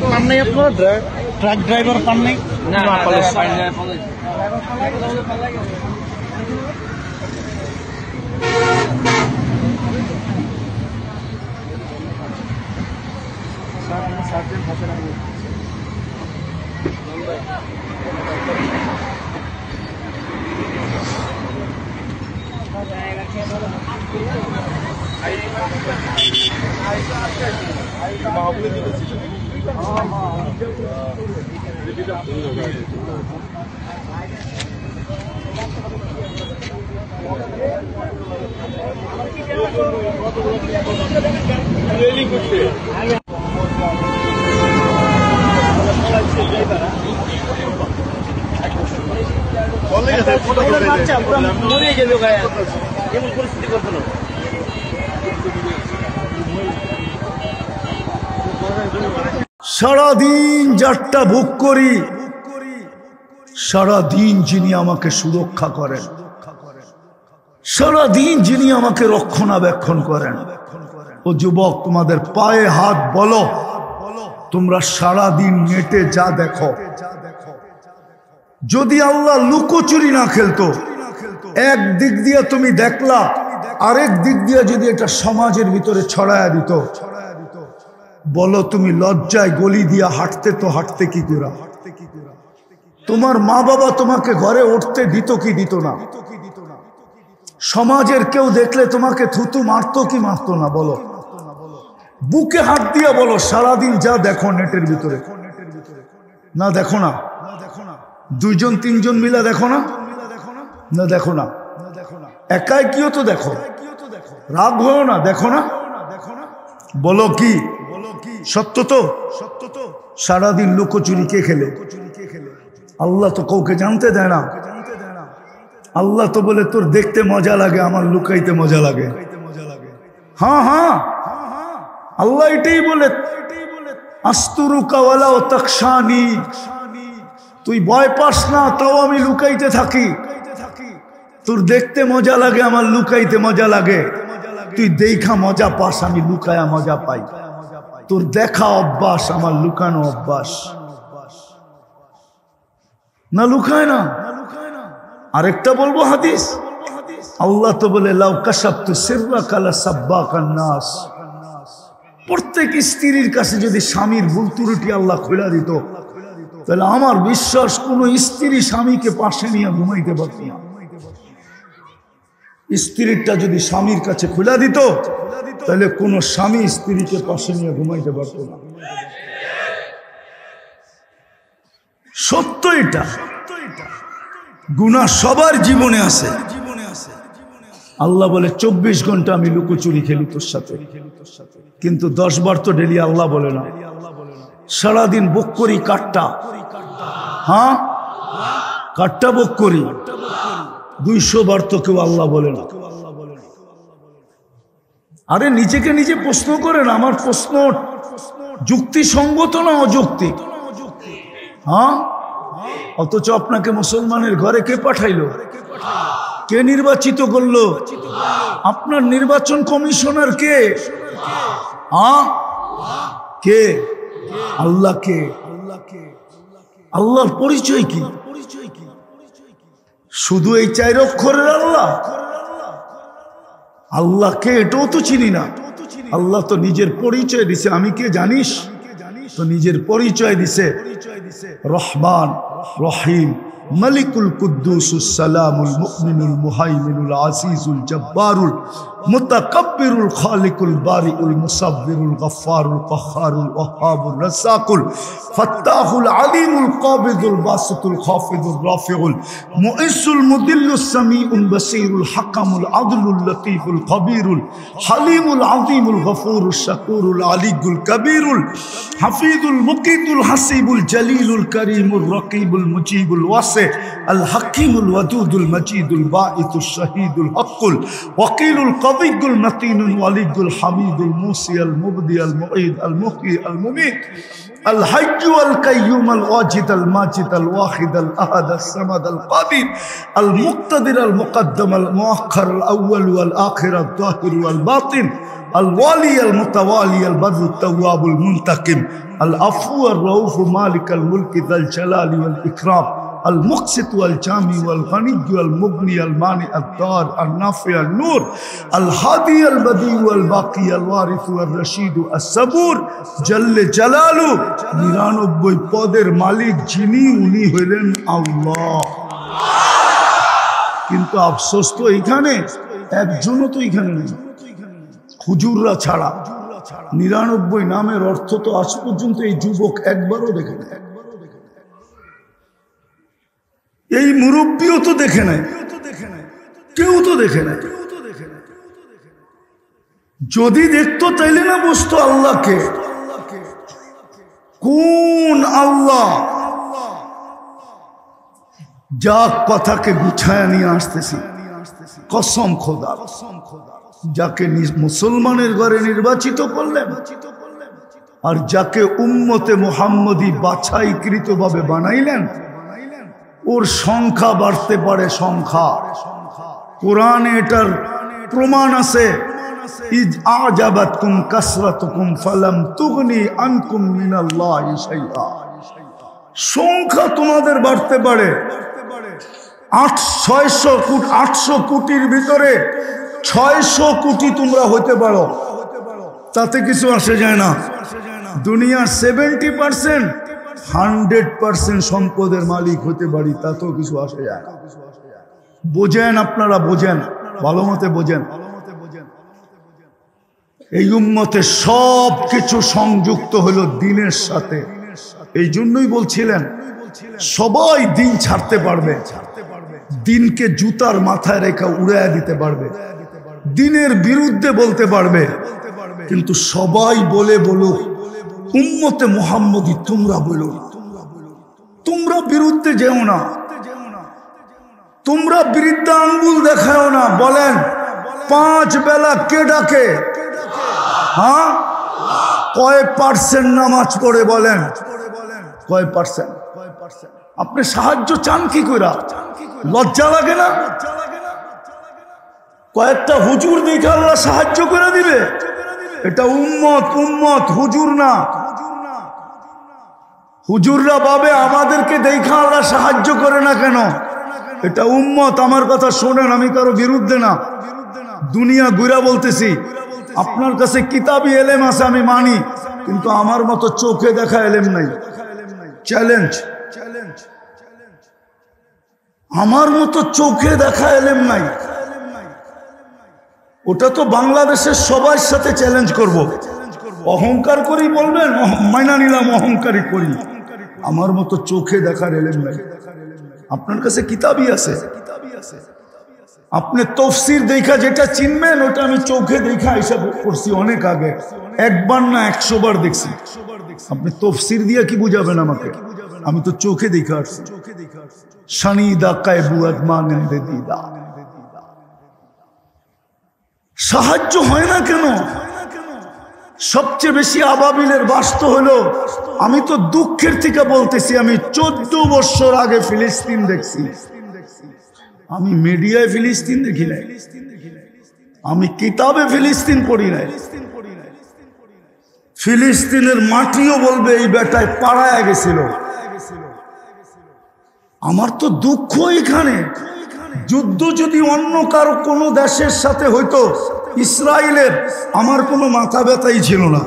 পান নাই আপনার ট্রাক ড্রাইভার পান নাই না সারাদিন যারটা ভোগ করি, সারাদিন যিনি আমাকে সুরক্ষা করেন, সারাদিন যিনি আমাকে রক্ষণাবেক্ষণ করেন। ও যুবক, তোমাদের পায়ে হাত বলো, তোমরা সারাদিন নেটে যা দেখো, যদি আল্লাহ লুকোচুরি না খেলতো, এক দিক দিয়ে তুমি দেখলা, আরেক দিক দিয়ে যদি এটা সমাজের ভিতরে ছড়ায়া দিত, বলো তুমি লজ্জায় গলি দিয়া হাঁটতে তো হাঁটতে কি করে? তোমার মা বাবা তোমাকে ঘরে উঠতে দিত কি দিত না? সমাজের কেউ দেখলে তোমাকে থুতু মারতো কি মারতো না? বলো, বুকে হাত দিয়ে বলো, সারাদিন যা দেখো নেটের ভিতরে, না দেখো না? দুইজন তিনজন মিলা দেখো না? না দেখো না? একাই কিও তো দেখো, রাগ হও না, দেখো না? বলো কি সত্য তো? সারাদিন লুকোচুরি কে খেলে? আল্লাহ তো কাউকে জানতে দেয় না। আল্লাহ তো বলে তোর দেখতে মজা লাগে, আমার লুকাইতে মজা লাগে। হ্যাঁ হ্যাঁ, আল্লাহ এটাই বলে, আস্তুরুকা ওয়ালা তাকশানি, তুই ভয় পাস না, তাও আমি লুকাইতে থাকি। তোর দেখতে মজা লাগে, আমার লুকাইতে মজা লাগে। তুই দেখা মজা পাস, আমি লুকায়া মজা পাই। তোর দেখা অভ্যাস, আমার লুকানো অভ্যাস। না লুকায় না। আরেকটা বলবো হাদিস, আল্লাহ তো বলে লাউ কাশাফতু সিররাকা লাসাব্বাকান নাস, প্রত্যেক স্ত্রীর কাছে যদি স্বামীর ভুল ত্রুটি আল্লাহ খুলে দিত, তাহলে আমার বিশ্বাস কোন স্ত্রী স্বামীকে পাশে নিয়ে ঘুমাইতে পারত না। স্ত্রীটা যদি স্বামীর কাছে খুলে দিত, তাহলে কোন স্বামী স্ত্রীকে পাশে নিয়ে ঘুমাইতে পারত না। সত্য এটা। গুনাহ সবার জীবনে আছে। আল্লাহ বলে 24 ঘন্টা আমি লুকোচুরি খেলি তোর সাথে, কিন্তু 10 বার তো ডেলি আল্লাহ বলে না। সারাদিন বক করি কাটটা, হ্যাঁ কাটটা বক করি, 200 বার তো কেউ আল্লাহ বলে না। আরে নিজেকে নিজে প্রশ্ন করেন, আমার প্রশ্ন যুক্তিসঙ্গত না অযৌক্তিক? হ্যাঁ, অথচ আপনাকে মুসলমানের ঘরে কে পাঠাইলো? কে নির্বাচিত করলো? আপনার নির্বাচন কমিশনার কে? হ্যাঁ কে? আল্লাহ কে? আল্লাহর পরিচয় কি? শুধু এই 4 অক্ষরের আল্লাহ? আল্লাহ কে এটাও তো চিনি না। আল্লাহ তো নিজের পরিচয় দিছে, আমি কে জানিস? তো নিজের পরিচয় দিছে রহমান রহিম, মালিকুল কুদ্দুসুস সালামুল মুমিনুল মুহাইমিনুল আজিজুল জব্বারুল মুতাকাব্বিরুল খালিকুল বারিউল মুসাব্বিরুল গফফারুল কহ্হারুল ওয়াহ্হাবুর রাজ্জাকুল ফাত্তাহুল আলিমুল কাবিদুল বাসিতুল খাফিদুর রাফিউল মুইসুল মুদিল্লুস সামিউল বাসীরুল হাকামুল আদলুল লতীফুল খবীরুল হালিমুল আযীমুল গফুরুশ শাকুরুল আলিয়ুল কবীরুল হাফিজুল মুকিতুল হাসিবুল জলিলুল করিমুর রকিবুল মুজিবুল ওয়াসি আল হাকিমুল ওয়াদুদুল মজিদুল বাঈতুশ শাহীদুল হকুল ওয়াকিলুল কবিয়ুল মতিনুল ওয়ালিদুল হামিদুল মুসি আল মুবদি আল মুঈদ আল মুহয়ি আল মুমীত الحي القيوم الواجد الماجد الواحد الأحد الصمد القادر المقتدر المقدم المؤخر الأول والآخر الظاهر والباطن الوالي المتوالي البر التواب المنتقم العفو الرؤوف مالك الملك ذا الجلال والإكرام المقسط والجامع والغني والمغني المانع الضار النافع النور الهادي البديع والباقي الوارث والرشيد الصبور جل جلاله 99 পদের মালিক যিনি উনি হলেন আল্লাহ। কিন্তু আফসোস তো এখানে একজনও তো এখানে নেই, হুজুররা ছাড়া। 99 নামের অর্থ তো আজ পর্যন্ত এই যুবক একবারও দেখে নেয়, এই মুরব্বীও তো দেখে নাই, কেউ তো দেখে নাই। যদি দেখতো তাইলে না বুঝতো আল্লাহকে। কোন আল্লাহ? যা কথাকে গুছায় নিয়ে আসতেছি, কসম খোদা, যাকে মুসলমানের ঘরে নির্বাচিত করলেন আর যাকে উম্মতে মুহাম্মদী বাছাইকৃত ভাবে বানাইলেন, ওর সংখ্যা বাড়তে পারে। সংখ্যা কোরআনে এটার প্রমাণ আছে। ইজ আজাবাতকুম কাসরাতুকুম ফালাম তুগনি আনকুম মিনাল্লাহি শাইআ। সংখ্যা তোমাদের বাড়তে পারে। 800 কোটির ভিতরে 600 কোটি তোমরা হতে পারো, তাতে কিছু আসে যায় না। দুনিয়ার 70% 100% সম্পদের মালিক হতে পারি, তাতেও কিছু আসে যায় না। বোঝেন আপনারা, বোঝেন, ভালো মতে বোঝেন। এই উম্মতে সব কিছু সংযুক্ত হলো দিনের সাথে। এই জন্যই বলছিলেন সবাই দিন ছাড়তে পারবে, দিনকে জুতার মাথায় রেখে উড়াইয়া দিতে পারবে, দিনের বিরুদ্ধে বলতে পারবে, কিন্তু সবাই বলে বলুক উম্মতে মুহাম্মদী তোমরা বলো। তোমরা বিরুদ্ধে যেও না, তোমরা বৃদ্ধা আঙ্গুল দেখাও না। বলেন 5 বেলা কে ডাকে? হ্যাঁ, কয় পার্সেন্ট নামাজ পড়ে? বলেন কয় পার্সেন্ট? আপনি সাহায্য চান কি কইরা? লজ্জা লাগে না? কয়েকটা হুজুর দেখে আল্লাহ সাহায্য করে দিবে? এটা উম্মত, হুজুর না। হুজুররা ভাবে আমাদেরকে দেখা আল্লাহ সাহায্য করে না কেন? এটা উম্মত। আমার কথা শোনেন, আমি কারো বিরুদ্ধে না, দুনিয়া ঘুরা বলতেছি। আপনার কাছে কিতাবি এলেম আছে আমি মানি, কিন্তু আমার মতো চোখে দেখা এলেম নাই। চ্যালেঞ্জ, আমার মতো চোখে দেখা এলেম নাই। ওটা তো বাংলাদেশের সবার সাথে চ্যালেঞ্জ করব। অহংকার করি বলবেন, মাইনা নিলাম, অহংকারী করি। আমার মতো চোখে দেখার এলেম নাই। আপনার কাছে কিতাবই আছে, আপনি তফসির দেখা যেটা চিনবেন, ওটা আমি চোখে দেখা হিসাব করছি অনেক আগে, একবার না 100 বার দেখছি। আপনি তফসির দিয়া কি বুঝাবেন আমাকে? আমি তো চোখে দেখা আসছি। শানিদা কায়বুয়াত মানেন্দে দিদা। সাহায্য হয় না কেন? সবচেয়ে বেশি আবাবিলের বাস্ত হলো, আমি তো দুঃখের থেকে বলতেছি, আমি 14 বছর আগে ফিলিস্তিন দেখছি। আমি মিডিয়ায় ফিলিস্তিন দেখি নাই, আমি কিতাবে ফিলিস্তিন পড়ি নাই। ফিলিস্তিনের মাটিও বলবে এই বেটায় পাড়ায় গেছিল। আমার তো দুঃখ এখানে। যুদ্ধ যদি অন্য কারো কোনো দেশের সাথে হইতো, ইসরায়েলের, আমার কোনো মাথা ব্যথাই ছিল না।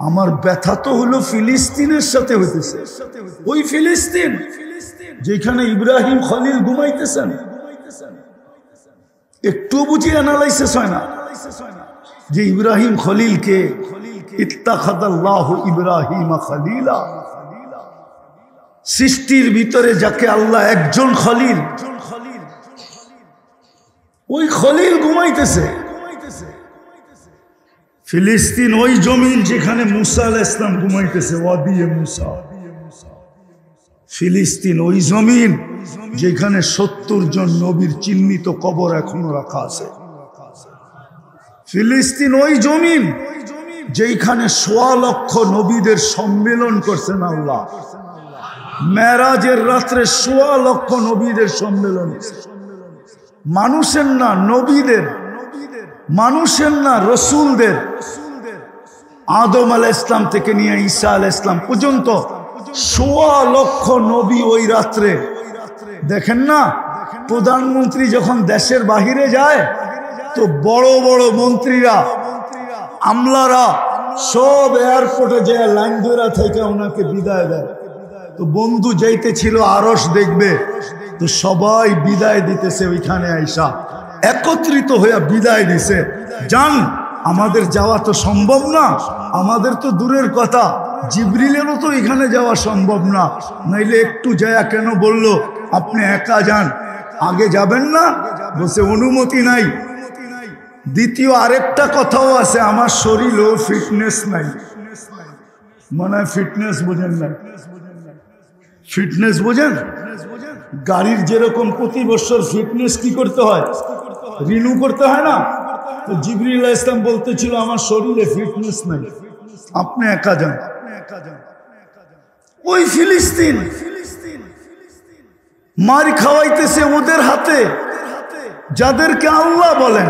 আমার ব্যথা তো হলো ফিলিস্তিনের সাথে হইতেছে। ওই ফিলিস্তিন যেখানে ইব্রাহিম খলিল ঘুমাইতেছেন, একটু বুঝি অ্যানালাইসিস হয় না যে ইব্রাহিম খলিলকে ইত্তাখাযাল্লাহু ইব্রাহিমা খলিলা, সৃষ্টির ভিতরে যাকে আল্লাহ একজন খলিল, ওই খলিল ঘুমাইতেছে। ফিলিস্তিন ওই জমিন যেখানে মুসা আলাইহিস সালাম ঘুমাইতেছে, ওয়াদিয়ে মুসা। ফিলিস্তিন ওই জমিন যেখানে 70 জন নবীর চিহ্নিত কবর এখনো রাখা আছে। ফিলিস্তিন ওই জমিন যেইখানে ১৬ লক্ষ নবীদের সম্মেলন করছেন আল্লাহ। মেরাজের রাত্রে ১৬ লক্ষ নবীদের সম্মেলন, মানুষের না নবীদের, মানুষের না রসুলদের। আদম আলাইহিস ইসলাম থেকে নিয়ে ঈসা আলাইহিস ইসলাম পর্যন্ত ১৬ লক্ষ নবী ওই রাত্রে। দেখেন না, প্রধানমন্ত্রী যখন দেশের বাহিরে যায় তো বড় বড় মন্ত্রীরা, আমলারা সব এয়ারপোর্টে যায় লাইন ধরা থেকে ওনাকে বিদায় দেয়। তো বন্ধু যাইতে ছিল আরশ দেখবে, তো সবাই বিদায় দিতেছে, ওইখানে আইসা একত্রিত হয়ে বিদায় দিছে। জান, আমাদের যাওয়া তো সম্ভব না, আমাদের তো দূরের কথা, জিবরিলেরও তো এখানে যাওয়া সম্ভব না, নাইলে একটু যায়া কেন বলল আপনি একা যান, আগে যাবেন না? বলছে অনুমতি নাই। দ্বিতীয় আরেকটা কথাও আছে, আমার শরীরও ফিটনেস নাই। মনে হয় ফিটনেস বোঝেন না, ফিটনেস বোঝেন? গাড়ির যেরকম প্রতি বছর ফিটনেস কি করতে হয়, রিনিউ করতে হয় না? তো জিবরিল আলাইহিস সালাম বলতেছিল আমার শরীরে ফিটনেস নাই, আপনি একা যান। ওই ফিলিস্তিন মার খাওয়াইতেছে ওদের হাতে, যাদেরকে আল্লাহ বলেন।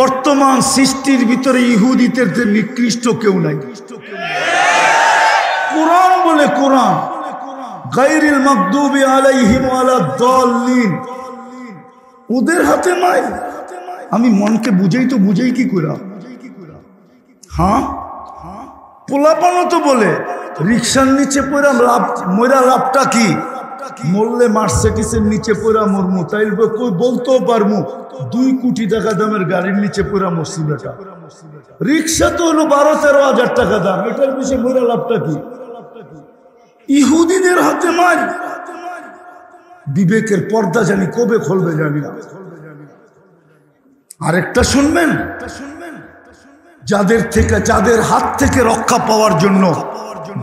বর্তমান সৃষ্টির ভিতরে ইহুদিদের যে নিকৃষ্ট কেউ নাই। কোরআন বলে, কোরআন গায়রিল মাগদুবি আলাইহিম ওয়ালাদ-দাল্লিন, ওদের হাতে নাই। আমি মনকে বুঝাই তো বুঝাই কি করে? হ্যাঁ, পোলাপানো তো বলে রিক্সার নিচে পড়া লাভ, মরা লাভটা কি? মরলে মার্সিডিসের নিচে পড়া মরমু, তাই কই বলতেও পারমু 2 কোটি টাকা দামের গাড়ির নিচে পড়া মরছি বেটা। রিক্সা তো হলো 12-13 হাজার টাকা দাম, এটার পিছিয়ে মরা লাভটা কি? ইহুদিদের হাতে মার। বিবেকের পর্দা জানি কবে খুলবে জানি না। আরেকটা শুনবেন, যাদের হাত থেকে রক্ষা পাওয়ার জন্য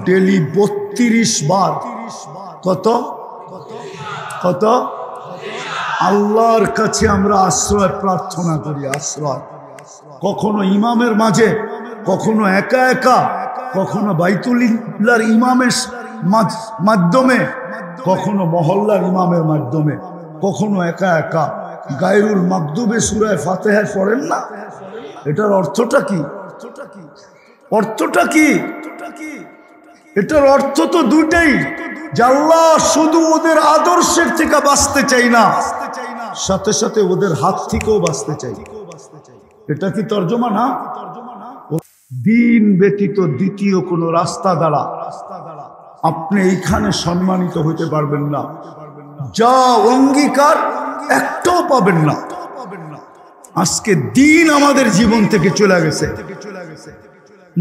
ডেলি 32 বার কত কত আল্লাহর কাছে আমরা আশ্রয় প্রার্থনা করি। আশ্রয় কখনো ইমামের মাঝে, কখনো একা একা, কখনো বাইতুল্লাহর ইমামের মাধ্যমে, কখনো মহল্লার ইমামের মাধ্যমে, কখনো একা একা। গায়রুল মাগদুবে সূরা ফাতিহা পড়েন না? এটার অর্থটা কি? অর্থটা কি? এটার অর্থ তো দুটাই, যে আল্লাহ শুধু ওদের আদর্শের থেকে বাঁচতে চাই না, সাথে সাথে ওদের হাত থেকেও বাঁচতে চাই। এটা কি তর্জমা না? দিন ব্যতীত দ্বিতীয় কোনো রাস্তা দ্বারা আপনি এইখানে সম্মানিত হতে পারবেন না, যা অঙ্গীকার একটাও পাবেন না। আজকে দিন আমাদের জীবন থেকে চলে গেছে।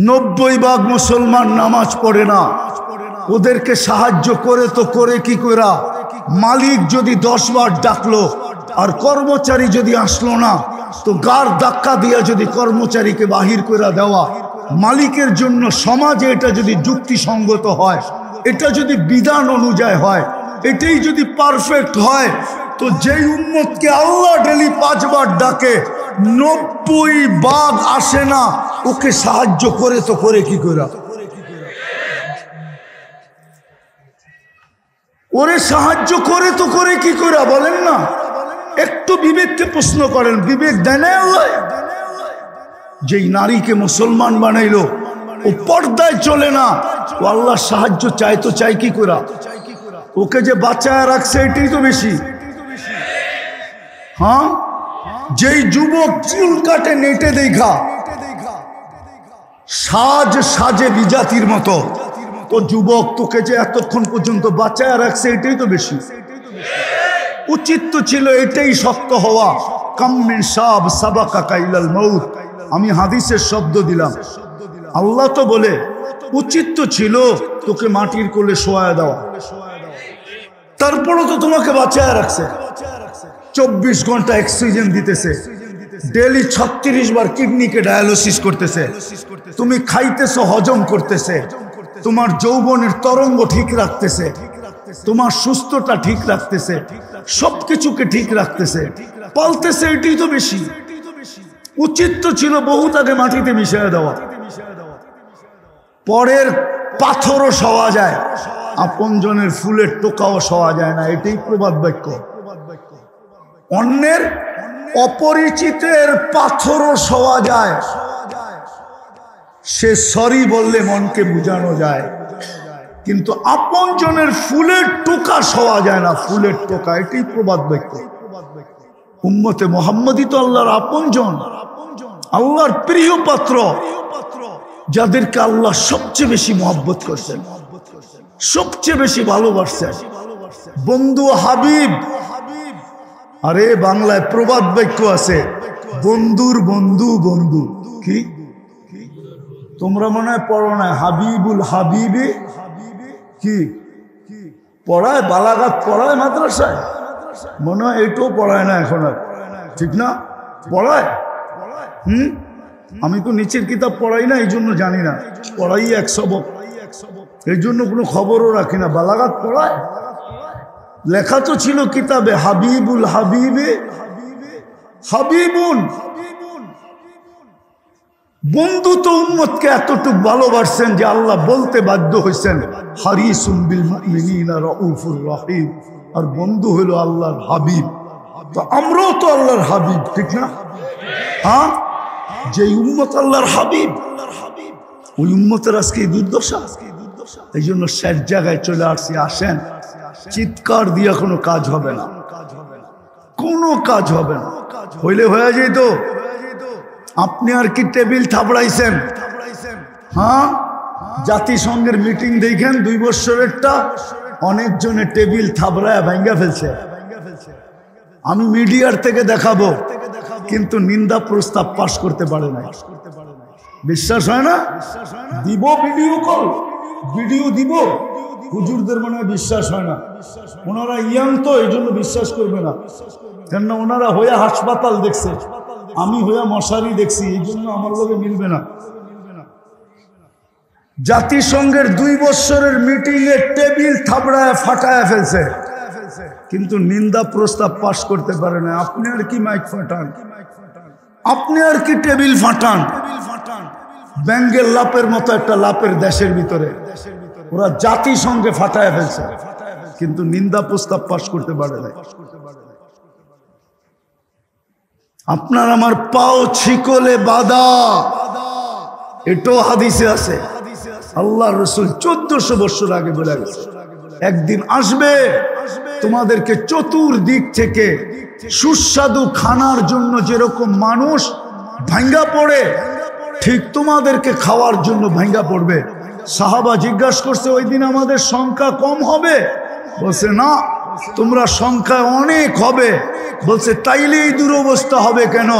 90% মুসলমান নামাজ পড়ে না। ওদেরকে সাহায্য করে তো করে কি করা? মালিক যদি 10 বার ডাকলো আর কর্মচারী যদি আসলো না, তো গাড় ধাক্কা দিয়া যদি কর্মচারীকে বাহির করে দেওয়া, মালিকের জন্য সমাজে এটা যদি যুক্তিসঙ্গত হয়, এটা যদি বিধান অনুযায়ী হয়, এটাই যদি পারফেক্ট হয়, তো যেই উম্মতকে আল্লাহ ডেলি 5 বার ডাকে 90 ভাগ আসে না, ওকে সাহায্য করে তো করে কি করা? ওরে সাহায্য করে তো করে কি করা বলেন না? একটু বিবেককে প্রশ্ন করেন, বিবেক দেয় না আল্লাহ? যেই নারীকে মুসলমান বানাইলো ও পর্দায় চলে না, ও আল্লাহ সাহায্য চাই তো চাই কি করা? ওকে যে বাঁচায় রাখছে এটাই তো বেশি। হ্যাঁ, যেই যুবক চুল কাটে নেটে দেখা, সাজে বিজাতির মতো, তো যুবক তোকে যে এতক্ষণ পর্যন্ত বাঁচায় রাখছে এটাই তো বেশি। উচিত তো ছিল এটাই সত্য হওয়া, কাম্মিন সাব সাবাকা ইলাল মউত। আমি হাদিসের শব্দ দিলাম, আল্লাহ তো বলে উচিত তো ছিল তোকে মাটির কোলে শোয়া দেওয়া, তারপরও তো তোমাকে বাঁচায় রাখছে। 24 ঘন্টা অক্সিজেন দিতেছে, ডেলি 36 বার কিডনিকে ডায়ালিসিস করতেছে, তুমি খাইতেছো, হজম করতেছে, তোমার যৌবনের তরঙ্গ ঠিক রাখতেছে, তোমার সুস্থতা ঠিক রাখতেছে, সবকিছুকে ঠিক রাখতেছে, পালতেছে, এটাই তো বেশি। উচিত তো ছিল বহুত আগে মাটিতে মিশিয়ে দেওয়া। পরের পাথরও সওয়া যায়, আপনজনের ফুলের টোকাও সওয়া যায় না, এটাই প্রবাদ বাক্য। অন্যের অপরিচিতের পাথরও সওয়া যায়, সে সরি বললে মনকে বুঝানো যায়, কিন্তু আপনজনের ফুলের টোকা সওয়া যায় না, ফুলের টোকা, এটাই প্রবাদ বাক্য। উম্মতে মুহাম্মদী তো আল্লাহর আপনজন, আল্লাহর প্রিয় পাত্র, যাদেরকে আল্লাহ সবচেয়ে বেশি মহব্বত করছেন, সবচেয়ে বেশি ভালোবাসছেন। বন্ধু হাবিব, আরে বাংলায় প্রবাদ বাক্য আছে, বন্ধুর বন্ধু বন্ধু। কি তোমরা মনে হয় পড়ো না? হাবিবুল হাবিবে কি পড়ায়? বালাগাত পড়ায় মাদ্রাসায়? মনে হয় এইটাও পড়ায় না এখন আর, ঠিক না? পড়ায়? আমি তো নিচের কিতাব পড়াই না, এই জন্য জানি না। পড়াই 1 সবক, এই জন্য কোনো খবরও রাখি না। বালাগাত পড়ায়? লেখা তো ছিল কিতাবে, হাবিবুল হাবিবে হাবিবুন। বন্ধু তো উম্মতকে এতটুক ভালোবাসছেন যে আল্লাহ বলতে বাধ্য হয়েছেন, হারিসুম বিল মুমিনিনা রাউফুর রহিম। আর বন্ধু হলো আল্লাহর হাবিব, তো আমরাও তো আল্লাহর হাবিব, ঠিক না? হ্যাঁ, যে উম্মত আল্লাহর হাবিব, ওই উম্মতের আজকে এই দুর্দশা। এই জন্য শেষ জায়গায় চলে আসছি। আসেন, চিৎকার দিয়ে কোনো কাজ হবে না, কোনো কাজ হবে না। হইলে হয়ে যেত। আপনি আর কি টেবিল থাবড়াইছেন? হ্যাঁ, জাতিসংঘের মিটিং দেখেন 2 বছরেরটা, অনেকজনে টেবিল থাবড়ায় ভাঙ্গা ফেলছে। আমি মিডিয়ার থেকে দেখাবো, কিন্তু নিন্দা প্রস্তাব পাশ করতে পারে না। বিশ্বাস হয় না? দিব ভিডিও কল, ভিডিও দিব। হুজুরদের মনে হয় বিশ্বাস হয় না, ওনারা ইয়াং তো এই জন্য বিশ্বাস করবে না। কেননা ওনারা হইয়া হাসপাতাল দেখছে, আমি হইয়া মশারি দেখছি, এই জন্য আমার লোকে মিলবে না। জাতিসংঘের 2 বছরের মিটিং এ টেবিল থাবড়ায় ফাটায় ফেলছে, কিন্তু নিন্দা প্রস্তাব পাশ করতে পারে না। আপনি আর কি মাইক ফাটান, আপনি আর কি টেবিল ফাটান? ব্যাঙ্গের লাপের মতো একটা লাপের দেশের ভিতরে ওরা জাতিসংঘে ফাটায় ফেলছে, কিন্তু নিন্দা প্রস্তাব পাশ করতে পারে না। আপনার আমার পাও ছিকলে বাঁধা, এটাও হাদিসে আছে। আল্লাহ রসুল 1400 বছর আগে বলে গেছে, একদিন আসবে তোমাদেরকে চতুর্দিক থেকে সুস্বাদু খানার জন্য যেরকম মানুষ ভাঙ্গা পড়ে, ঠিক তোমাদেরকে খাওয়ার জন্য ভাঙ্গা পড়বে। সাহাবা জিজ্ঞাসা করছে, ওই দিন আমাদের সংখ্যা কম হবে? বলছে না, তোমরা সংখ্যায় অনেক হবে। বলছে তাইলে এই দুরবস্থা হবে কেন?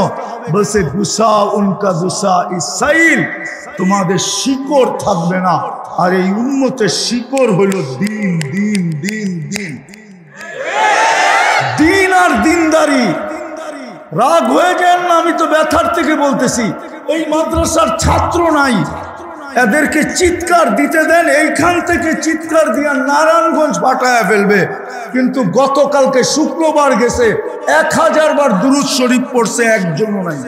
বলছে গুসা উনকা গুসা ইসাইল, তোমাদের শিকড় থাকবে না। আর এই উম্মতের শিকড় হলো দিন দিন দিন দিন দিন আর দিনদারি। রাগ হয়ে যান না, আমি তো ব্যথার থেকে বলতেছি। এই মাদ্রাসার ছাত্র নাই, এদেরকে চিৎকার দিতে দেন, এইখান থেকে চিৎকার দিয়া নারায়ণগঞ্জ ফাটায় ফেলবে। কিন্তু গতকালকে শুক্রবার গেছে, 1000 বার দুরূদ শরীফ পড়ছে, একজনও নাই।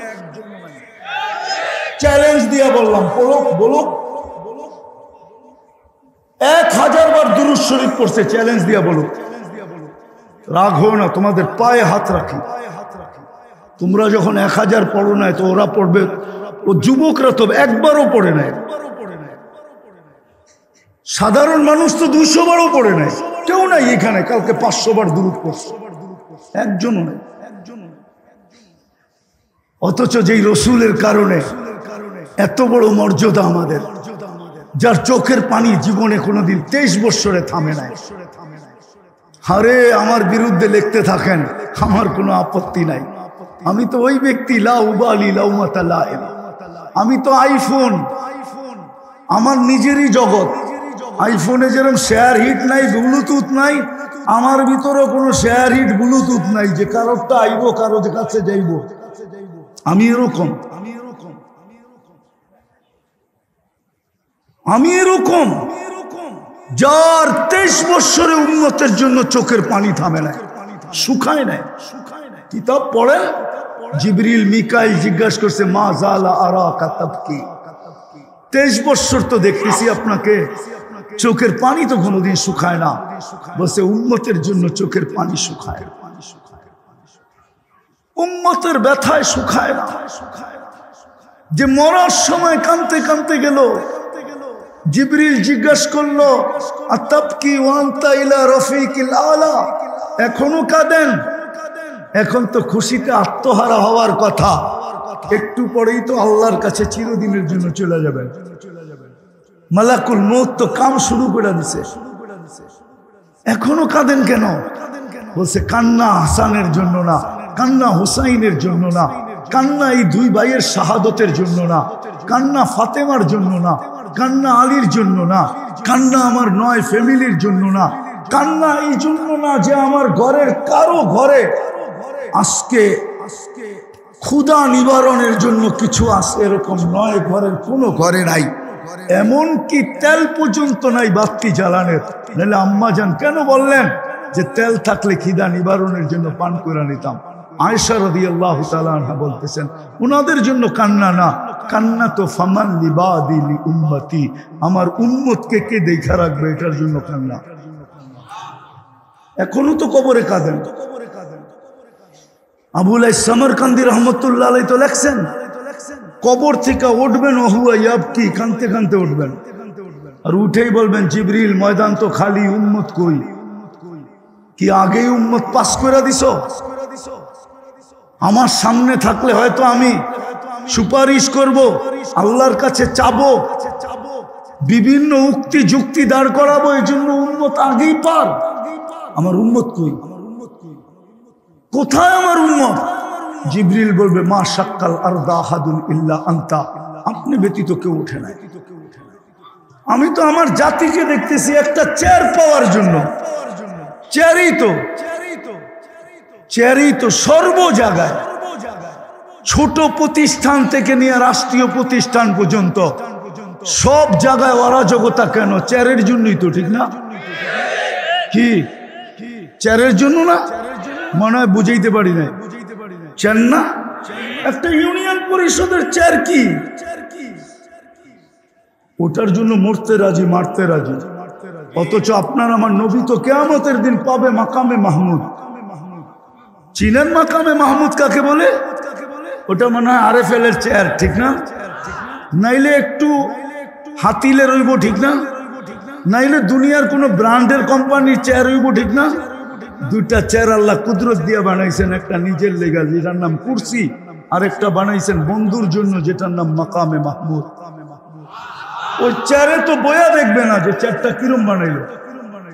চ্যালেঞ্জ দিয়া বললাম, বলুক 1000 বার দুরূদ শরীফ পড়ছে, চ্যালেঞ্জ দিয়া বলুক। রাগ হো না, তোমাদের পায়ে হাত রাখি। তোমরা যখন 1000 পড়ো নাই, তো ওরা পড়বে। ও যুবকরা তো একবারও পড়ে নাই, সাধারণ মানুষ তো 200 বারও পড়ে নাই। কেউ নাই এখানে কালকে 500 বার দুরূদ পড়ছে, একজনও নাই। অথচ যেই রসুলের কারণে এত বড় মর্যাদা আমাদের, যার চোখের পানি জীবনে কোনোদিন 23 বছরে থামে নাই। হারে আমার বিরুদ্ধে লিখতে থাকেন, আমার কোনো আপত্তি নাই। আমি তো ওই ব্যক্তি, লা উবালি লাউমাতা লাইম। আমি তো আইফোন, আমার নিজেরই জগৎ। আইফোনে যেরকম শেয়ার হিট নাই, ব্লুটুথ নাই, আমার ভিতরে কোনো শেয়ার হিট ব্লুটুথ নাই যে কারোরটা আইবো, কারো কাছে যাইব। আমি এরকম, যার 23 বছরে উম্মতের জন্য চোখের পানি থামে না, শুকায় নাই। কিতাব পড়েন, জিবরিল মিকাইল জিজ্ঞাসা করছে, মা জালা আরাকা তাবকি, 23 বছর তো দেখতেছি আপনাকে, চোখের পানি তো কোনোদিন শুকায় না। বলছে উম্মতের জন্য চোখের পানি শুকায়, উম্মতের ব্যথায় শুকায় না। যে মরার সময় কাঁদতে কাঁদতে গেল, জিবরিল জিজ্ঞাসা করলো আতাবকি ওয়া আনতা ইলা রফিকিল আলা, এখনো কাঁদেন? এখন তো খুশিতে আত্মহারা হওয়ার কথা, একটু পরেই তো আল্লাহর কাছে চিরদিনের জন্য চলে যাবেন। মালাকুল মউত তো কাম শুরু করে দিছে, এখনো কাঁদেন কেন? বলছে কান্না হাসানের জন্য না, কান্না হুসাইনের জন্য না, কান্না এই দুই ভাইয়ের শাহাদতের জন্য না, কান্না ফাতেমার জন্য না, কান্না আলীর জন্য না, কান্না আমার 9 ফ্যামিলির জন্য না, কান্না এই জন্য না যে আমার ঘরের কারো ঘরে আজকে ক্ষুধা নিবারণের জন্য কিছু আছে, এরকম নয়। ঘরের কোনো ঘরে নাই, এমন কি তেল পর্যন্ত নাই বাতি জ্বালানের। নাহলে আম্মা জান কেন বললেন যে তেল থাকলে খিদা নিবারণের জন্য পান করে নিতাম? আয়েশা রাদিয়াল্লাহু তাআলা আনহা বলতেছেন ওনাদের জন্য কান্না না, কান্না তো ফামান লিবাদি লি উম্মতি, আমার উম্মতকে কে দেখা রাখবে, এটার জন্য কান্না। এখনো তো কবরে কাঁদেন। আবুল সামরকান্দি রহমতুল্লাহ আলাইহি তো লেখছেন কবর থেকে উঠবেন ওহুয়া ইয়াবকি, কাঁদতে কাঁদতে উঠবেন, আর উঠেই বলবেন জিবরিল ময়দান তো খালি, উম্মত কই? কি আগেই উম্মত পাস করে দিছো? আমার সামনে থাকলে হয়তো আমি সুপারিশ করব, আল্লাহর কাছে চাবো, বিভিন্ন উক্তি যুক্তি দাঁড় করাবো, এই জন্য উম্মত আগেই পার। আমার উম্মত কই? কোথায় আমার উম্মত? জিবরিল বলবে মা শাক্কাল আরদা আহাদুন ইল্লা আনতা, আপনি ব্যতীত কেউ ওঠে নাই। আমি তো আমার জাতিকে দেখতেছি একটা চেয়ার পাওয়ার জন্য, চেয়ারই তো সর্ব জায়গায়, ছোট প্রতিষ্ঠান থেকে নিয়ে রাষ্ট্রীয় প্রতিষ্ঠান পর্যন্ত সব জায়গায় অরাজকতা কেন? চেয়ারের জন্যই তো, ঠিক না? কি চেয়ারের জন্য না? মনে হয় বুঝাইতে পারি না। চেয়ার না, একটা ইউনিয়ন পরিষদের চেয়ার কি? ওটার জন্য মরতে রাজি, মারতে রাজি। অথচ আপনার আমার নবী তো কিয়ামতের দিন পাবে মাকামে মাহমুদ। চিনেন মাকামে মাহমুদ কাকে বলে? ওটা মনে হয় RFL এর চেয়ার, ঠিক না? নাইলে একটু হাতিলে রইব, ঠিক না? নাইলে দুনিয়ার কোন ব্র্যান্ডের কোম্পানির চেয়ার রইব, ঠিক না? দুইটা চেয়ার আল্লাহ কুদরত দিয়ে বানাইছেন, একটা নিজের লেগা যেটার নাম কুরসি, আর একটা বানাইছেন বন্ধুর জন্য যেটার নাম মাকামে মাহমুদ। ওই চেয়ারে তো বয়া দেখবে না যে চেয়ারটা কিরম বানাইল,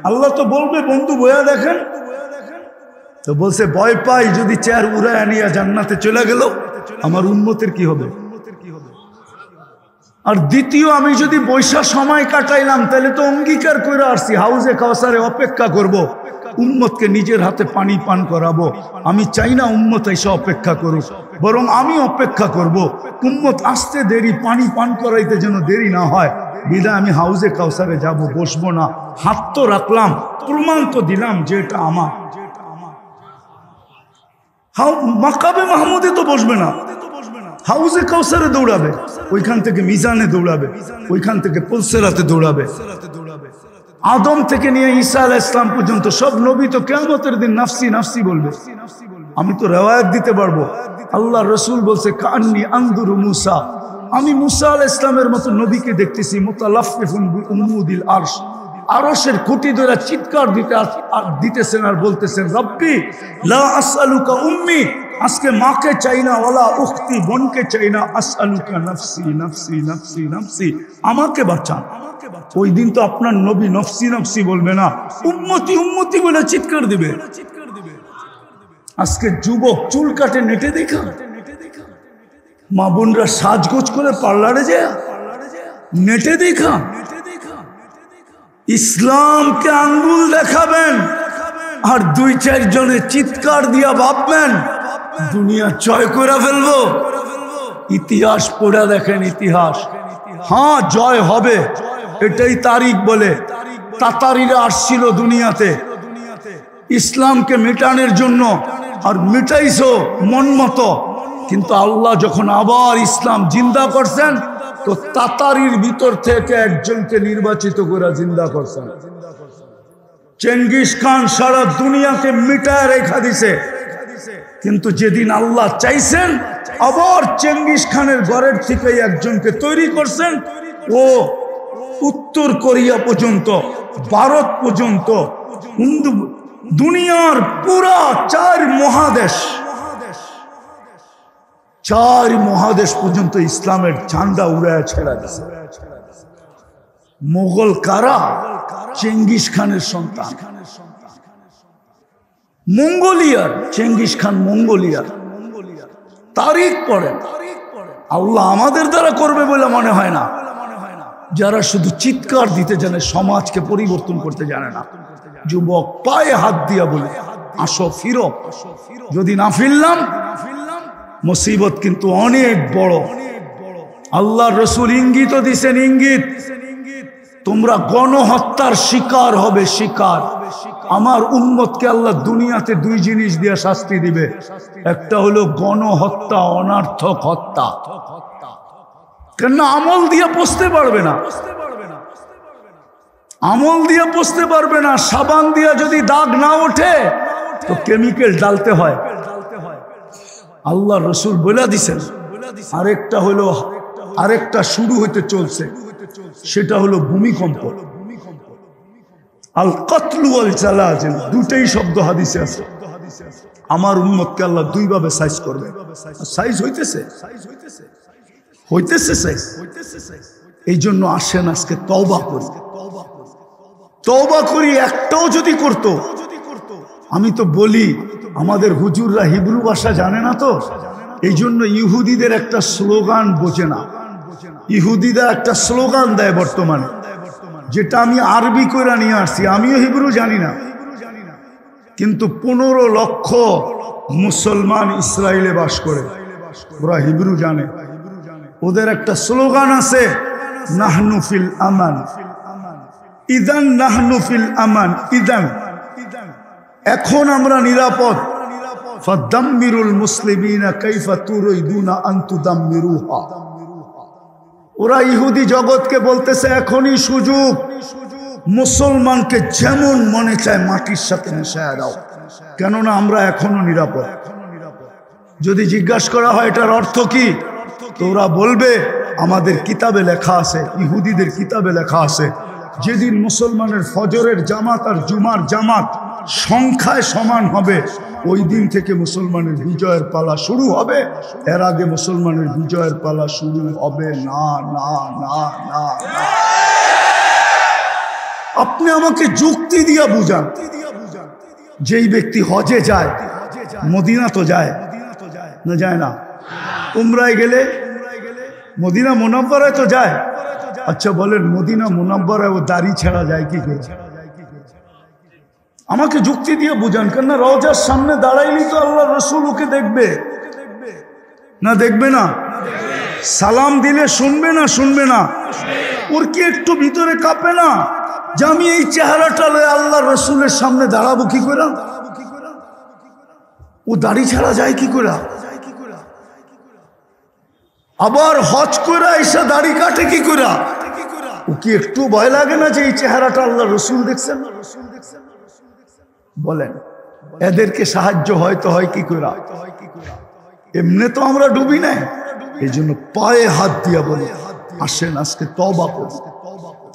আল্লাহ তো বলবে বন্ধু বয়া দেখেন। তো বলছে ভয় পাই যদি চেয়ার উড়ায় নিয়ে জান্নাতে চলে গেল, আমার উম্মতের কি হবে? আর দ্বিতীয়, আমি যদি বৈশা সময় কাটাইলাম তাহলে তো অঙ্গীকার করে আসছি হাউজে কাউসারে অপেক্ষা করব, উম্মতকে নিজের হাতে পানি পান করাবো। আমি চাই না উম্মত এসে অপেক্ষা করুক, বরং আমি অপেক্ষা করব। উম্মত আসতে দেরি, পানি পান করাইতে যেন দেরি না হয়, বিদায় আমি হাউজে কাউসারে যাব, বসবো না। হাত তো রাখলাম, প্রমাণ তো দিলাম যে এটা আমার। মাকামে মাহমুদে তো বসবে না, হাউজে কাউসারে দৌড়াবে, ওইখান থেকে মিজানে দৌড়াবে, ওইখান থেকে পুলসেরাতে দৌড়াবে। আদম থেকে নিয়ে ঈসা আলাইহিস সালাম পর্যন্ত সব নবী তো কিয়ামতের দিন নাফসি নাফসি বলবে। আমি তো রিওয়ায়াত দিতে পারবো, আল্লাহ রাসূল বলছে কান্নি আনদুরু মুসা, আমি মুসা আলাইহিস সালামের মতো নবীকে দেখতেছি মুতালাফফিফুন বিউমুদিল আরশ, আরশের খুঁটি ধরে চিৎকার দিতেছেন আর বলতেছেন রব্বি লা আসআলুকা উম্মি, আজকে মাকে চাই না, ওয়ালা উখতি বোনকে চাই না, আসআলুকা নফসি নফসি নফসি নফসি, আমাকে বাঁচান। ওই দিন তো আপনার নবী নফসি নফসি বলবে না, উম্মতি উম্মতি বলে চিৎকার দিবে। আজকে যুবক চুল কাটে নেটে দেখা, মা বোনরা সাজগোজ করে পার্লারে যায় নেটে দেখা, ইসলামকে আঙ্গুল দেখাবেন আর 2-4 জনে চিৎকার দিয়া ভাববেন দুনিয়া জয় করে ফেলবো। ইতিহাস পড়ে দেখেন, ইতিহাস হ্যাঁ জয় হবে, এটাই তারিখ বলে। তাতারিরা আসছিল দুনিয়াতে ইসলামকে মেটানোর জন্য, আর মিটাইছো মন মতো, কিন্তু আল্লাহ যখন আবার ইসলাম জিন্দা করছেন তো তো তাতারির ভিতর থেকে একজনকে নির্বাচিত করে জিন্দা করছেন। চেঙ্গিস খান সারা দুনিয়াকে মিটায় রেখা দিছে, কিন্তু যেদিন আল্লাহ চাইছেন আবার চেঙ্গিস খানের ঘরের থেকে একজনকে তৈরি করছেন। ও উত্তর কোরিয়া পর্যন্ত, ভারত পর্যন্ত, দুনিয়ার পুরা চার মহাদেশ পর্যন্ত ইসলামের ঝান্ডা উড়ায় ছেড়া দিছে। মোগল কারা? চেঙ্গিস খানের সন্তান। মঙ্গোলিয়ার চেঙ্গিস খান, মঙ্গোলিয়ার। তারিখ পড়েন। আল্লাহ আমাদের দ্বারা করবে বলে মনে হয় না। যারা শুধু চিৎকার দিতে জানে, সমাজকে পরিবর্তন করতে জানে না। যুবক পায়ে হাত দিয়া বলে আসো, ফিরো। যদি না ফিরলাম মুসিবত কিন্তু অনেক বড়। আল্লাহ রসুল ইঙ্গিত দিছেন, ইঙ্গিত, তোমরা গণহত্যার শিকার হবে, শিকার। আমার উম্মতকে আল্লাহ দুনিয়াতে দুই জিনিস দিয়ে শাস্তি দিবে। একটা হলো গণহত্যা, অনার্থক হত্যা। কেন? আমল দিয়ে পচতে পারবে না, আমল দিয়ে পচতে পারবে না। সাবান দিয়ে যদি দাগ না ওঠে তো কেমিক্যাল ডালতে হয়। আল্লাহ রসুল বলে দিছেন। আরেকটা হলো, আরেকটা শুরু হইতে চলছে, সেটা হলো ভূমিকম্প। আল কতলু আল জালাজিল, দুটেই শব্দ হাদিসে আছে। আমার উম্মতকে আল্লাহ দুই ভাবে সাইজ করবে। সাইজ হইতেছে, এই জন্য আসেন আজকে তওবা করি। তওবা করি। একটাও যদি করতো, আমি তো বলি আমাদের হুজুররা হিব্রু ভাষা জানে না, তো এই জন্য ইহুদিদের একটা স্লোগান বোঝে না। ইহুদিরা একটা স্লোগান দেয় বর্তমানে, যেটা আমি আরবি করে নিয়ে আসছি। আমিও হিব্রু জানি না, কিন্তু 15 লক্ষ মুসলমান ইসরায়েলে বাস করে, ওরা হিব্রু জানে। ওদের একটা স্লোগান আছে, নাহনু ফিল আমান, ইদান নাহনু ফিল আমান, ইদান, এখন আমরা নিরাপদ। ফাদাম্মিরুল মুসলিমিনা কাইফা তুরিদুনা আন তুদাম্মিরুহা। ওরা ইহুদি জগৎকে বলতেছে এখনই সুযোগ, মুসলমানকে যেমন মনে চায় মাটির সাথে মিশায়া দাও, কেননা আমরা এখনো নিরাপদ। যদি জিজ্ঞাসা করা হয় এটার অর্থ কি, তো ওরা বলবে আমাদের কিতাবে লেখা আছে, ইহুদিদের কিতাবে লেখা আছে, যেদিন মুসলমানের ফজরের জামাত আর জুমার জামাত সংখ্যায় সমান হবে, ওই দিন থেকে মুসলমানের বিজয়ের পালা শুরু হবে। এর আগে মুসলমানের বিজয়ের পালা শুরু হবে না, না, না, না। আপনি আমাকে যুক্তি দিয়া বুঝান, যেই ব্যক্তি হজে যায়, মদিনা তো যায় না, যায় না? উমরায় গেলে মদিনা মুনাব্বারায় তো যায়। আচ্ছা বলেন, মদিনা মুনাব্বারায় ও দাড়ি ছেড়া যায় কি করে? আমাকে যুক্তি দিয়ে বুঝান। কেন? রওজার সামনে দাঁড়াইলেই তো আল্লাহ রসুল ওকে দেখবে না, দেখবে না? সালাম দিলে শুনবে না, শুনবে না? ওর কি একটু ভিতরে কাঁপে না যে আমি এই চেহারাটা লয়ে আল্লাহ রসুলের সামনে দাঁড়াবো কি করে? ও দাড়ি ছাড়া যায় কি করে? আবার হজ করে এসে দাড়ি কাটে কি করে? ও কি একটু ভয় লাগে না যে এই চেহারাটা আল্লাহ রসুল দেখছেন? বলেন, এদেরকে সাহায্য হয়তো হয় কি করে? এমনি তো আমরা ডুবি নাই। এই জন্য পায়ে হাত দিয়া বলি আসেন আজকে তওবা করি।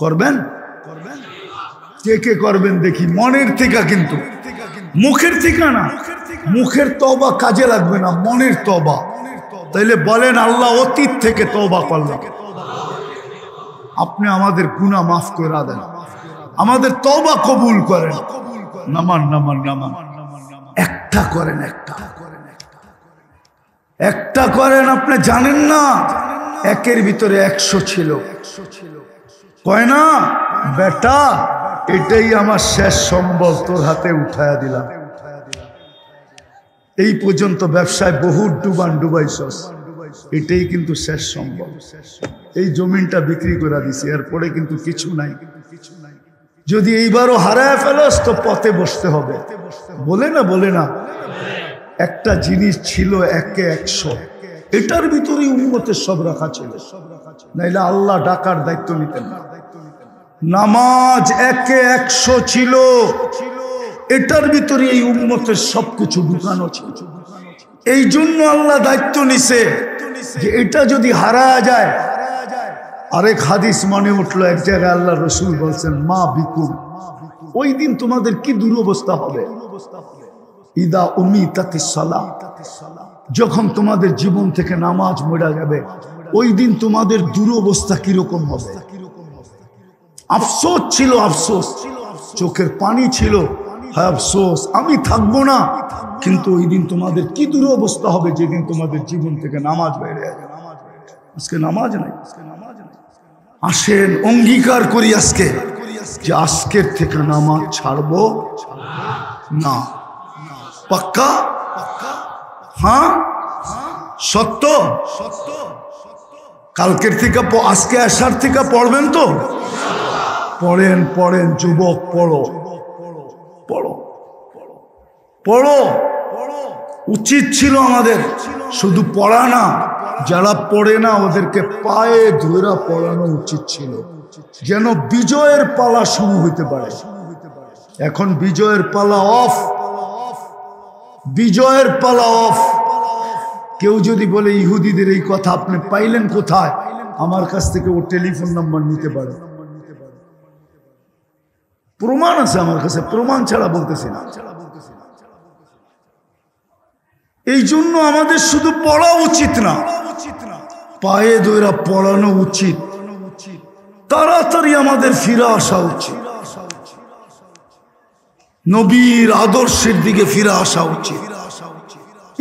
করবেন? কে কে করবেন দেখি মনের থেকে, কিন্তু মুখের থেকে না। মুখের তওবা কাজে লাগবে না, মনের তওবা। তাইলে বলেন আল্লাহ অতীত থেকে তওবা করলাম, আপনি আমাদের গুনাহ মাফ করে দেন, আমাদের তওবা কবুল করেন। নামান নামান নামান, একটা করেন, একটা করেন। আপনি জানেন না একের ভিতরে 100 ছিল। কয় না বেটা, এটাই আমার শেষ সম্বল, তোর হাতে উঠায়া দিলাম। এই পর্যন্ত ব্যবসায় বহু ডুবাইছস, এটাই কিন্তু শেষ সম্বল। এই জমিনটা বিক্রি করে দিছি, এরপরে কিন্তু কিছু নাই। যদি এইবারও হারায় ফেলস তো পথে বসতে হবে। বলে না, বলে না, একটা জিনিস ছিল 1-100, এটার ভিতরেই উম্মতের সব রাখা ছিল, নাইলে আল্লাহ ডাকার দায়িত্ব নিতেন না। নামাজ 100 ছিল, এটার ভিতরে এই উম্মতের সবকিছু ঢুকানো ছিল। এই জন্য আল্লাহ দায়িত্ব নিছে যে এটা যদি হারায় যায়। আরেক হাদিস মনে উঠলো, এক জায়গায় আল্লাহ রসুল বলছেন, মা বিকুম, ওই দিন তোমাদের কি দুরবস্থা হবে। ইদা উমিতাতিস সালাহ, যখন তোমাদের জীবন থেকে নামাজ মরে যাবে, ওই দিন তোমাদের দুরবস্থা কিরকম হবে। আফসোস ছিল, আফসোস, চোখের পানি ছিল, হ্যাঁ আফসোস আমি থাকবো না, কিন্তু ওই দিন তোমাদের কি দুরবস্থা হবে যেদিন তোমাদের জীবন থেকে নামাজ বেড়ে যাবে। আজকে নামাজ নাই। আসেন অঙ্গীকার করি আজকে যে আজকের থেকে নামাজ ছাড়বো না। পাক্কা? হ্যাঁ সত্য? কালকের থেকে আজকে আসার থেকে পড়বেন তো? পড়েন পড়েন যুবক, পড়ো পড়ো পড়ো। উচিত ছিল আমাদের শুধু পড়া না, যারা পড়ে না ওদেরকে পায়ে ধরে পড়ানো উচিত ছিল, যেন বিজয়ের পালা শুরু হইতে পারে। এখন বিজয়ের পালা অফ, বিজয়ের পালা অফ। কেউ যদি বলে ইহুদিদের এই কথা আপনি পাইলেন কোথায়, আমার কাছ থেকে ও টেলিফোন নাম্বার নিতে পারে, প্রমাণ আছে আমার কাছে, প্রমাণ ছাড়া বলতেছি না। এই জন্য আমাদের শুধু পড়া উচিত না, পায়ে ধরে পড়ানো উচিত। তাড়াতাড়ি আমাদের ফিরে আসা উচিত, নবীর আদর্শের দিকে ফিরে আসা উচিত,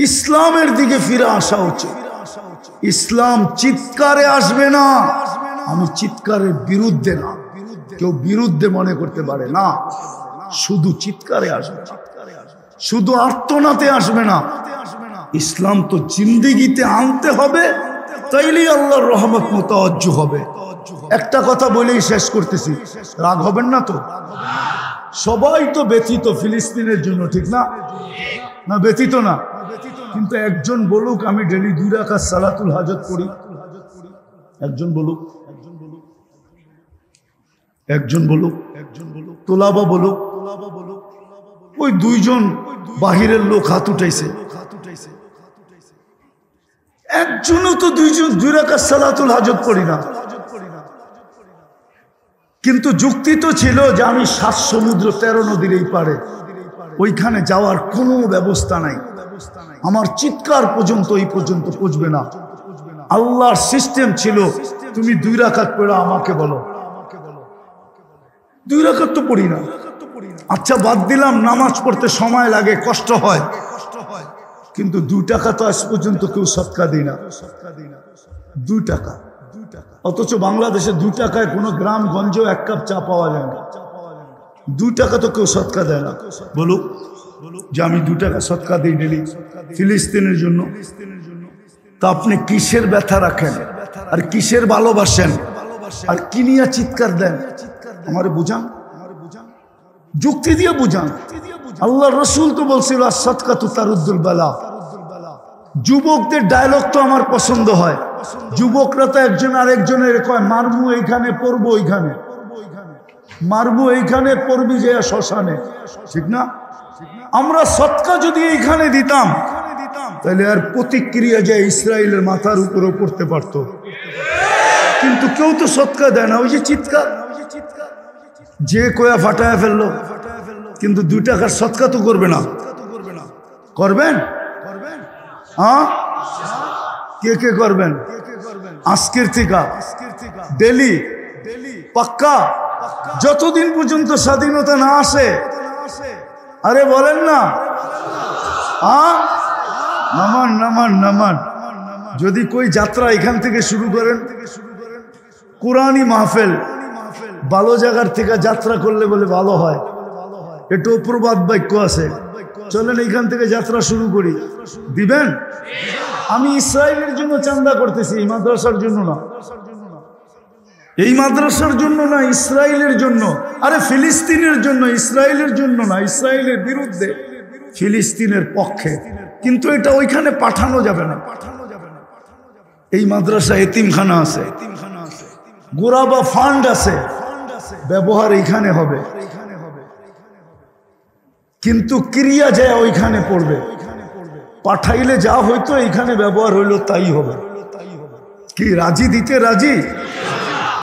ইসলামের দিকে ফিরে আসা উচিত। ইসলাম চিৎকারে আসবে না, আমি চিৎকারের বিরুদ্ধে না, কেউ বিরুদ্ধে মনে করতে পারে না, শুধু চিৎকারে আসবে, শুধু আর্তনাতে আসবে না। ইসলাম তো জিন্দেগিতে আনতে হবে, তাইলেই আল্লাহর রহমত মুতাওয়াজ্জু হবে। একটা কথা বলেই শেষ করতেছি, রাগ হবেন না তো? সবাই তো ব্যথিত ফিলিস্তিনের জন্য, ঠিক না? না ব্যথিত না? কিন্তু একজন বলুক আমি ডেলি 2 রাকাত সালাতুল হাজত পড়ি, একজন বলুক, একজন বলুক, তোলাবা বলুক। ওই 2 জন বাহিরের লোক হাত উঠাইছে, একজনও তো 2 রাকাত সালাতুল হাজত পড়ি না। কিন্তু যুক্তি তো ছিল যে আমি 7 সমুদ্র 13 নদীর এই পারে, ওইখানে যাওয়ার কোনো ব্যবস্থা নাই, আমার চিৎকার পর্যন্ত এই পর্যন্ত পৌঁছবে না। আল্লাহর সিস্টেম ছিল তুমি 2 রাকাত পড়ো, আমাকে বলো। 2 রাকাত তো পড়ি না, আচ্ছা বাদ দিলাম নামাজ পড়তে সময় লাগে, কষ্ট হয়, কিন্তু 2 টাকা তো আজ পর্যন্ত কেউ সদকা দেয় না। 2 টাকা, অথচ বাংলাদেশে 2 টাকায় কোনো গ্রাম গঞ্জেও 1 কাপ চা পাওয়া যায় না। 2 টাকা তো কেউ সদকা দেয় না। বলুক যে আমি 2 টাকা সদকা দিই ডেলি ফিলিস্তিনের জন্য। তা আপনি কিসের ব্যথা রাখেন আর কিসের ভালোবাসেন আর কি নিয়ে চিৎকার দেন? আমারে বুঝান, যুক্তি দিয়ে বুঝান। আল্লাহ রসুল তো বলছিল সদকাতু তারুদ্দুল বালা। যুবকদের ডায়লগ তো আমার পছন্দ হয়। যুবকরা তো একজন আরেকজনের কয় মারবো এইখানে, পড়বো ওইখানে, মারবো এইখানে, পড়বি যে শ্মশানে, ঠিক না? আমরা সদকা যদি এইখানে দিতাম তাহলে আর প্রতিক্রিয়া যে ইসরায়েলের মাথার উপরও পড়তে পারতো, কিন্তু কেউ তো সদকা দেয় না। ওই যে চিৎকার, যে কয়া ফাটায় ফেললো, কিন্তু 2 টাকার সদকা তো করবে না। করবেন? হ্যাঁ, কে কে করবেন? আজকের থেকে ডেলি পাক্কা, যতদিন পর্যন্ত স্বাধীনতা না আসে। আরে বলেন না, হ্যাঁ নামান নামান নামান। যদি কই যাত্রা এখান থেকে শুরু করেন, কোরআনী মাহফিল ভালো জায়গার থেকে যাত্রা করলে বলে ভালো হয়, একটু প্রবাদ বাক্য আছে, চলেন এইখান থেকে যাত্রা শুরু করি। দিবেন? আমি ইসরায়েলের জন্য চাঁদা করতেছি, এই মাদ্রাসার জন্য না, এই মাদ্রাসার জন্য না, ইসরায়েলের জন্য। আরে ফিলিস্তিনের জন্য, ইসরায়েলের জন্য না, ইসরায়েলের বিরুদ্ধে, ফিলিস্তিনের পক্ষে। কিন্তু এটা ওইখানে পাঠানো যাবে না, এই মাদ্রাসা এতিমখানা আছে, গোরাবা ফান্ড আছে, ব্যবহার এইখানে হবে, কিন্তু ক্রিয়া যায় ওইখানে পড়বে। পাঠাইলে যা হইতো এইখানে ব্যবহার হইলো তাই হবে। কি রাজি দিতে রাজি?